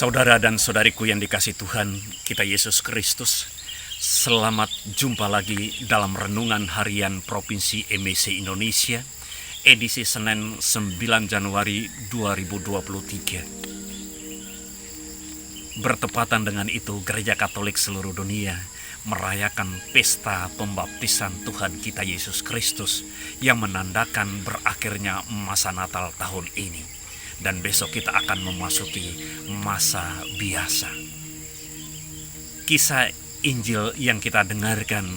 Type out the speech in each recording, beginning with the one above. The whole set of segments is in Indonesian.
Saudara dan saudariku yang dikasihi Tuhan kita Yesus Kristus, selamat jumpa lagi dalam Renungan Harian Provinsi MEC Indonesia, edisi Senin 9 Januari 2023. Bertepatan dengan itu, Gereja Katolik seluruh dunia merayakan pesta pembaptisan Tuhan kita Yesus Kristus yang menandakan berakhirnya masa Natal tahun ini. Dan besok kita akan memasuki masa biasa. Kisah Injil yang kita dengarkan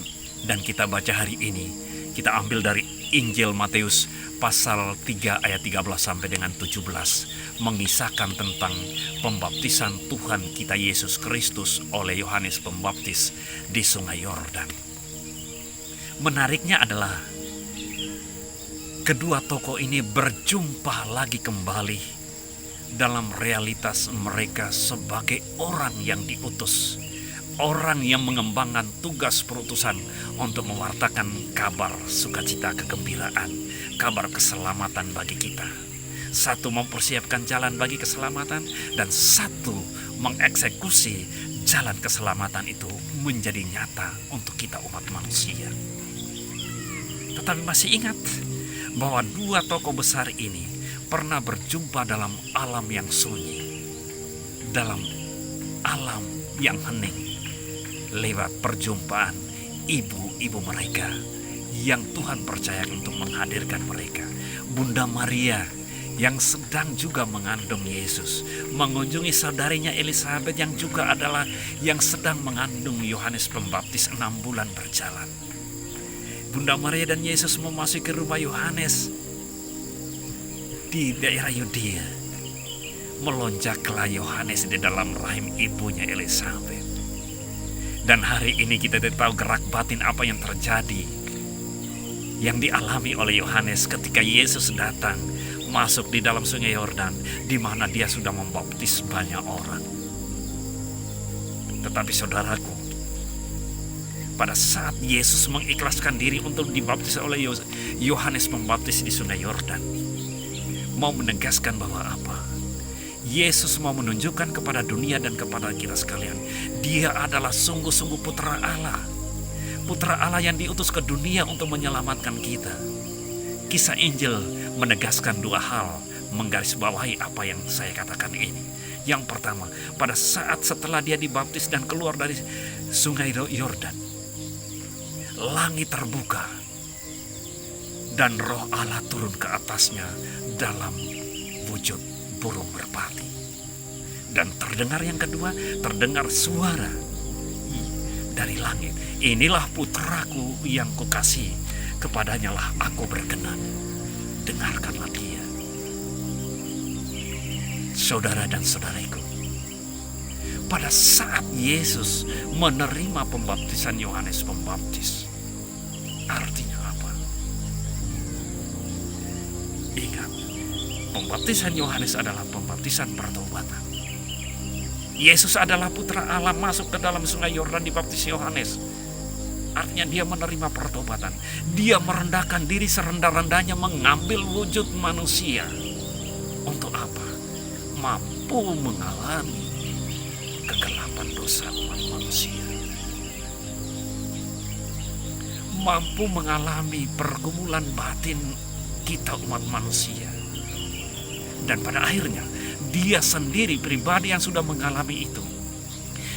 dan kita baca hari ini, kita ambil dari Injil Matius pasal 3 ayat 13 sampai dengan 17, mengisahkan tentang pembaptisan Tuhan kita Yesus Kristus oleh Yohanes Pembaptis di Sungai Yordan. Menariknya adalah kedua tokoh ini berjumpa lagi kembali dalam realitas mereka sebagai orang yang diutus, orang yang mengembangkan tugas perutusan untuk mewartakan kabar sukacita kegembiraan, kabar keselamatan bagi kita. Satu mempersiapkan jalan bagi keselamatan, dan satu mengeksekusi jalan keselamatan itu menjadi nyata untuk kita umat manusia. Tetapi masih ingat bahwa dua tokoh besar ini pernah berjumpa dalam alam yang sunyi, dalam alam yang hening, lewat perjumpaan ibu-ibu mereka yang Tuhan percayakan untuk menghadirkan mereka. Bunda Maria yang sedang juga mengandung Yesus, mengunjungi saudarinya Elisabet yang juga adalah yang sedang mengandung Yohanes Pembaptis 6 bulan berjalan. Bunda Maria dan Yesus memasuki rumah Yohanes di daerah Yudea. Melonjaklah Yohanes di dalam rahim ibunya Elisabet. Dan hari ini kita tidak tahu gerak batin apa yang terjadi, yang dialami oleh Yohanes ketika Yesus datang masuk di dalam Sungai Yordan, di mana dia sudah membaptis banyak orang. Tetapi saudaraku, pada saat Yesus mengikhlaskan diri untuk dibaptis oleh Yohanes Pembaptis di Sungai Yordan, mau menegaskan bahwa apa? Yesus mau menunjukkan kepada dunia dan kepada kita sekalian, dia adalah sungguh-sungguh putra Allah. Putra Allah yang diutus ke dunia untuk menyelamatkan kita. Kisah Injil menegaskan dua hal, menggarisbawahi apa yang saya katakan ini. Yang pertama, pada saat setelah dia dibaptis dan keluar dari Sungai Yordan, langit terbuka dan Roh Allah turun ke atasnya dalam wujud burung merpati. Dan terdengar yang kedua, terdengar suara dari langit. Inilah putraku yang kukasihi, kepadanya lah aku berkenan. Dengarkanlah dia. Saudara dan saudariku, pada saat Yesus menerima pembaptisan Yohanes Pembaptis, artinya apa? Ingat, pembaptisan Yohanes adalah pembaptisan pertobatan. Yesus adalah putra Allah masuk ke dalam Sungai Yordan dibaptis Yohanes. Artinya dia menerima pertobatan. Dia merendahkan diri serendah-rendahnya, mengambil wujud manusia. Untuk apa? Mampu mengalami kegelapan dosa umat manusia. Mampu mengalami pergumulan batin kita umat manusia. Dan pada akhirnya dia sendiri pribadi yang sudah mengalami itu.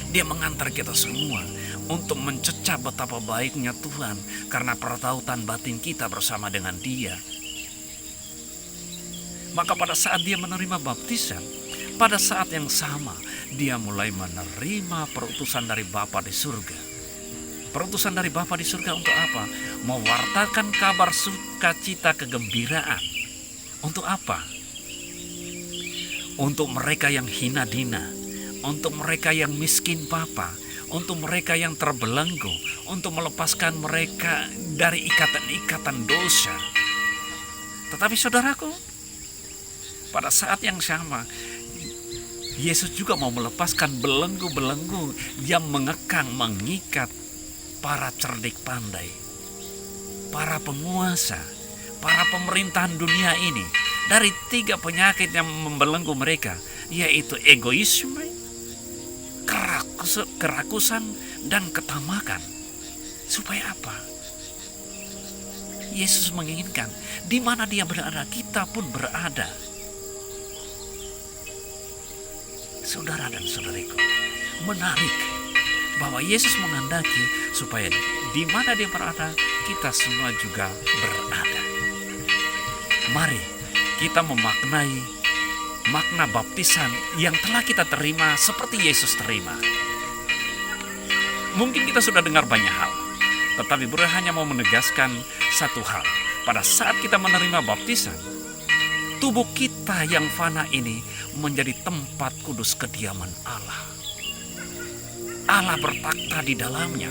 Dia mengantar kita semua untuk mencecah betapa baiknya Tuhan karena pertautan batin kita bersama dengan dia. Maka pada saat dia menerima baptisan, pada saat yang sama dia mulai menerima perutusan dari Bapa di surga. Perutusan dari Bapa di surga untuk apa? Mewartakan kabar sukacita kegembiraan. Untuk apa? Untuk mereka yang hina dina, untuk mereka yang miskin papa, untuk mereka yang terbelenggu, untuk melepaskan mereka dari ikatan-ikatan dosa. Tetapi saudaraku, pada saat yang sama, Yesus juga mau melepaskan belenggu-belenggu yang mengekang, mengikat para cerdik pandai, para penguasa, para pemerintahan dunia ini dari 3 penyakit yang membelenggu mereka, yaitu egoisme, kerakusan, dan ketamakan. Supaya apa? Yesus menginginkan di mana dia berada, kita pun berada. Saudara dan saudariku, menarik bahwa Yesus menghendaki supaya di mana dia berada, kita semua juga berada. Mari kita memaknai makna baptisan yang telah kita terima seperti Yesus terima. Mungkin kita sudah dengar banyak hal, tetapi Bro hanya mau menegaskan satu hal. Pada saat kita menerima baptisan, tubuh kita yang fana ini menjadi tempat kudus kediaman Allah. Allah bertakhta di dalamnya.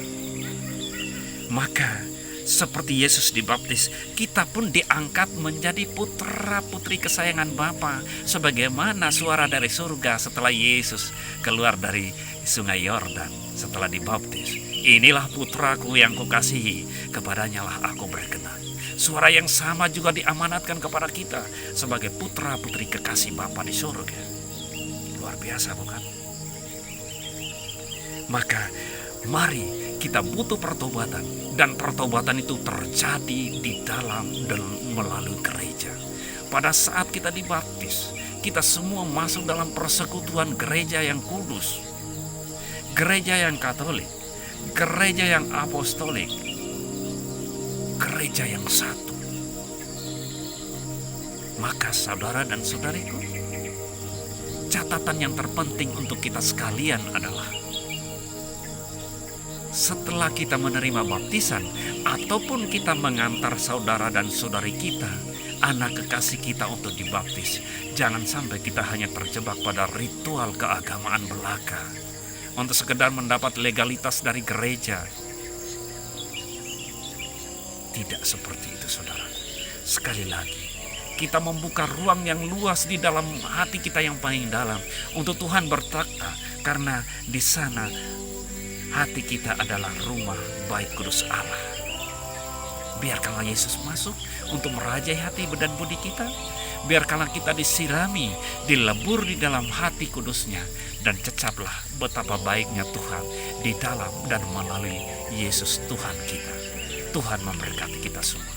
Maka seperti Yesus dibaptis, kita pun diangkat menjadi putra-putri kesayangan Bapa, sebagaimana suara dari surga setelah Yesus keluar dari sungai Yordan setelah dibaptis. Inilah putraku yang kukasihi, kepadanya lah aku berkenan. Suara yang sama juga diamanatkan kepada kita sebagai putra-putri kekasih Bapa di surga. Luar biasa, bukan? Maka mari kita butuh pertobatan, dan pertobatan itu terjadi di dalam dan melalui gereja. Pada saat kita dibaptis, kita semua masuk dalam persekutuan gereja yang kudus, gereja yang Katolik, gereja yang apostolik, gereja yang satu. Maka saudara dan saudariku, catatan yang terpenting untuk kita sekalian adalah setelah kita menerima baptisan ataupun kita mengantar saudara dan saudari kita, anak kekasih kita untuk dibaptis, jangan sampai kita hanya terjebak pada ritual keagamaan belaka untuk sekedar mendapat legalitas dari gereja. Tidak seperti itu, saudara. Sekali lagi, kita membuka ruang yang luas di dalam hati kita yang paling dalam untuk Tuhan bertakhta, karena di sana hati kita adalah rumah bait kudus Allah. Biarkanlah Yesus masuk untuk merajai hati dan budi kita. Biarkanlah kita disirami, dilebur di dalam hati kudusnya, dan cecaplah betapa baiknya Tuhan di dalam dan melalui Yesus Tuhan kita. Tuhan memberkati kita semua.